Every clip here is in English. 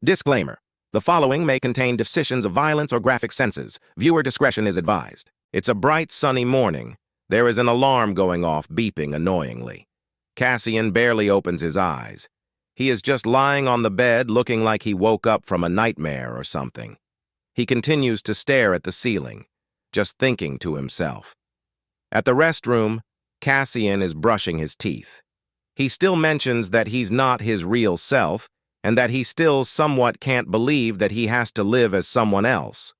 Disclaimer. The following may contain depictions of violence or graphic senses. Viewer discretion is advised. It's a bright, sunny morning. There is an alarm going off, beeping annoyingly. Cassian barely opens his eyes. He is just lying on the bed, looking like he woke up from a nightmare or something. He continues to stare at the ceiling, just thinking to himself. At the restroom, Cassian is brushing his teeth. He still mentions that he's not his real self, and that he still somewhat can't believe that he has to live as someone else.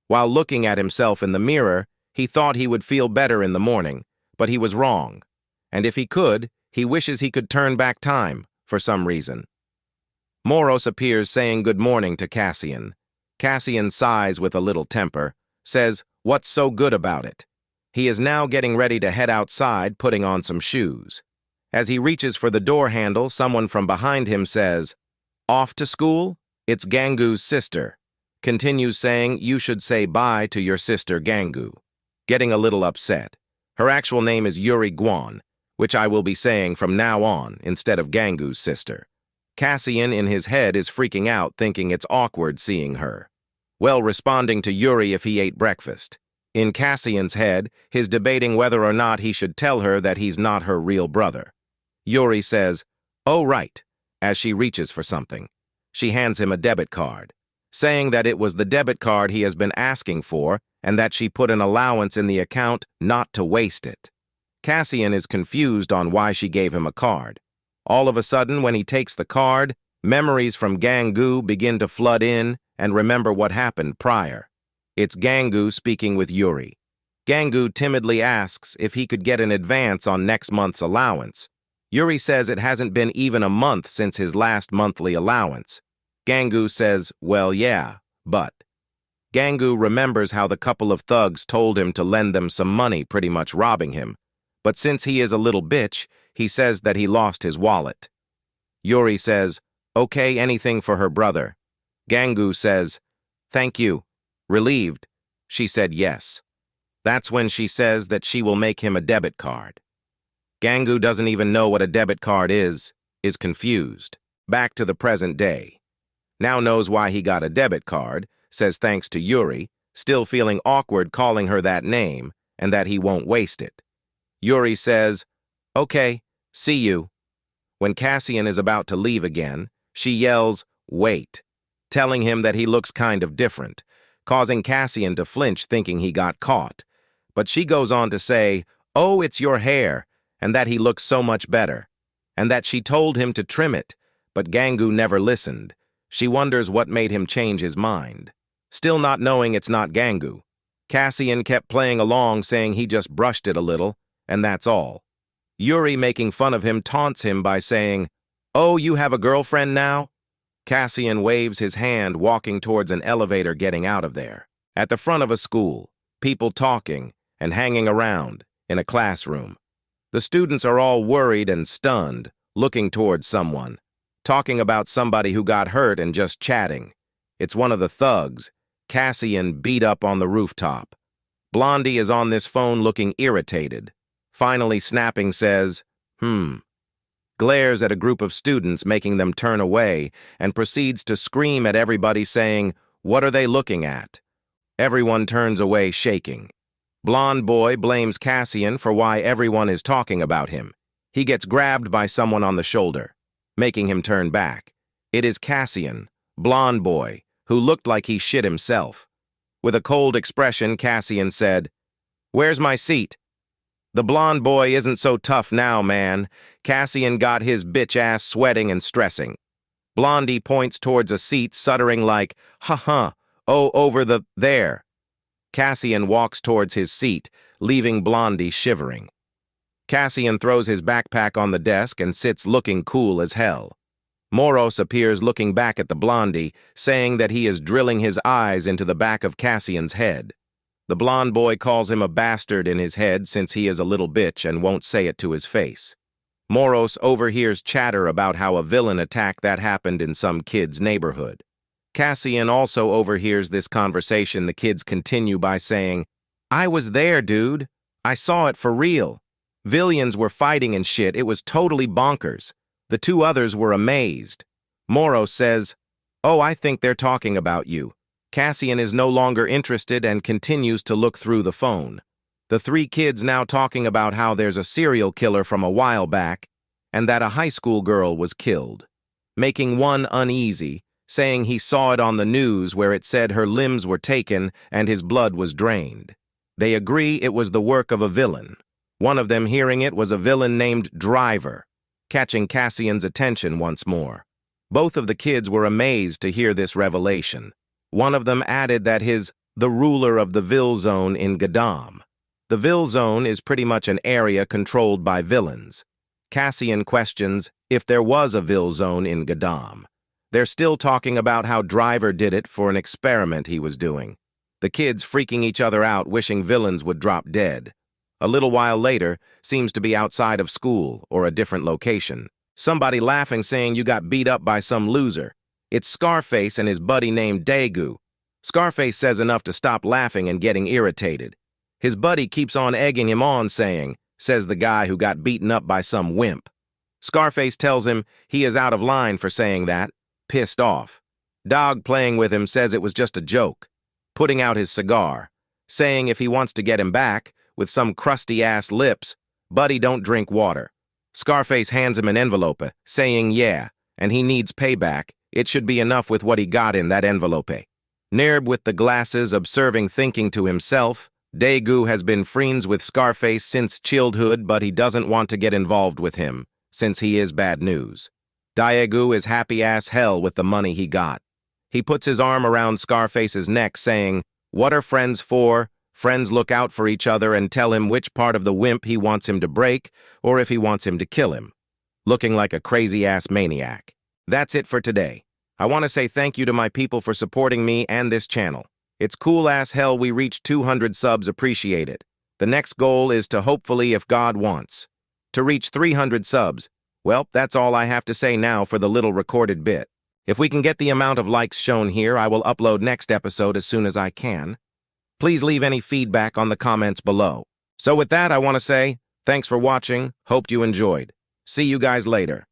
While looking at himself in the mirror, he thought he would feel better in the morning, but he was wrong. And if he could, he wishes he could turn back time, for some reason. Moros appears saying good morning to Cassian. Cassian sighs with a little temper, says, "What's so good about it?" He is now getting ready to head outside, putting on some shoes. As he reaches for the door handle, someone from behind him says, "Off to school? It's Gangu's sister." Continues saying, "You should say bye to your sister Gangu." Getting a little upset. Her actual name is Yuri Guan, which I will be saying from now on instead of Gangu's sister. Cassian in his head is freaking out, thinking it's awkward seeing her. Well, responding to Yuri if he ate breakfast. In Cassian's head, he's debating whether or not he should tell her that he's not her real brother. Yuri says, "Oh, right," as she reaches for something. She hands him a debit card, saying that it was the debit card he has been asking for and that she put an allowance in the account not to waste it. Cassian is confused on why she gave him a card. All of a sudden, when he takes the card, memories from Gangu begin to flood in and remember what happened prior. It's Gangu speaking with Yuri. Gangu timidly asks if he could get an advance on next month's allowance. Yuri says it hasn't been even a month since his last monthly allowance. Gangu says, "Well, yeah, but." Gangu remembers how the couple of thugs told him to lend them some money, pretty much robbing him. But since he is a little bitch, he says that he lost his wallet. Yuri says, "Okay, anything for her brother." Gangu says, "Thank you." Relieved, she said yes. That's when she says that she will make him a debit card. Gangu doesn't even know what a debit card is confused. Back to the present day. Now knows why he got a debit card, says thanks to Yuri, still feeling awkward calling her that name, and that he won't waste it. Yuri says, "Okay, see you." When Cassian is about to leave again, she yells, "Wait," telling him that he looks kind of different, causing Cassian to flinch thinking he got caught. But she goes on to say, "Oh, it's your hair," and that he looks so much better, and that she told him to trim it, but Gangu never listened. She wonders what made him change his mind. Still not knowing it's not Gangu, Cassian kept playing along saying he just brushed it a little, and that's all. Yuri, making fun of him, taunts him by saying, "Oh, you have a girlfriend now?" Cassian waves his hand, walking towards an elevator getting out of there. At the front of a school, people talking and hanging around in a classroom. The students are all worried and stunned, looking towards someone, talking about somebody who got hurt and just chatting. It's one of the thugs, Cassian, beat up on the rooftop. Blondie is on this phone looking irritated. Finally snapping says, glares at a group of students, making them turn away, and proceeds to scream at everybody saying, "What are they looking at?" Everyone turns away shaking. Blonde boy blames Cassian for why everyone is talking about him. He gets grabbed by someone on the shoulder, making him turn back. It is Cassian, blonde boy, who looked like he shit himself. With a cold expression, Cassian said, "Where's my seat?" "The blonde boy isn't so tough now, man." Cassian got his bitch ass sweating and stressing. Blondie points towards a seat, stuttering like, "Ha-ha, oh, over there." Cassian walks towards his seat, leaving Blondie shivering. Cassian throws his backpack on the desk and sits looking cool as hell. Moros appears looking back at the Blondie, saying that he is drilling his eyes into the back of Cassian's head. The blonde boy calls him a bastard in his head since he is a little bitch and won't say it to his face. Moros overhears chatter about how a villain attack that happened in some kid's neighborhood. Cassian also overhears this conversation. The kids continue by saying, "I was there, dude. I saw it for real. Villains were fighting and shit. It was totally bonkers." The two others were amazed. Moros says, Oh, I think they're talking about you. Cassian is no longer interested and continues to look through the phone. The three kids now talking about how there's a serial killer from a while back and that a high school girl was killed. Making one uneasy, saying he saw it on the news where it said her limbs were taken and his blood was drained. They agree it was the work of a villain. One of them hearing it was a villain named Driver, catching Cassian's attention once more. Both of the kids were amazed to hear this revelation. One of them added that the ruler of the Vil Zone in Gadam. The Vil Zone is pretty much an area controlled by villains. Cassian questions if there was a Vil Zone in Gadam. They're still talking about how Driver did it for an experiment he was doing. The kids freaking each other out, wishing villains would drop dead. A little while later, seems to be outside of school or a different location. Somebody laughing saying you got beat up by some loser. It's Scarface and his buddy named Daegu. Scarface says enough to stop laughing and getting irritated. His buddy keeps on egging him on saying, says the guy who got beaten up by some wimp. Scarface tells him he is out of line for saying that, pissed off. Dog playing with him says it was just a joke, putting out his cigar, saying if he wants to get him back, with some crusty-ass lips, buddy don't drink water. Scarface hands him an envelope, saying yeah, and he needs payback. It should be enough with what he got in that envelope. Nerb with the glasses, observing, thinking to himself, Daegu has been friends with Scarface since childhood, but he doesn't want to get involved with him, since he is bad news. Daegu is happy as hell with the money he got. He puts his arm around Scarface's neck, saying, what are friends for? Friends look out for each other and tell him which part of the wimp he wants him to break, or if he wants him to kill him. Looking like a crazy-ass maniac. That's it for today. I want to say thank you to my people for supporting me and this channel. It's cool as hell we reached 200 subs, appreciate it. The next goal is to hopefully, if God wants, to reach 300 subs. Well, that's all I have to say now for the little recorded bit. If we can get the amount of likes shown here, I will upload next episode as soon as I can. Please leave any feedback on the comments below. So with that, I want to say, thanks for watching, hoped you enjoyed. See you guys later.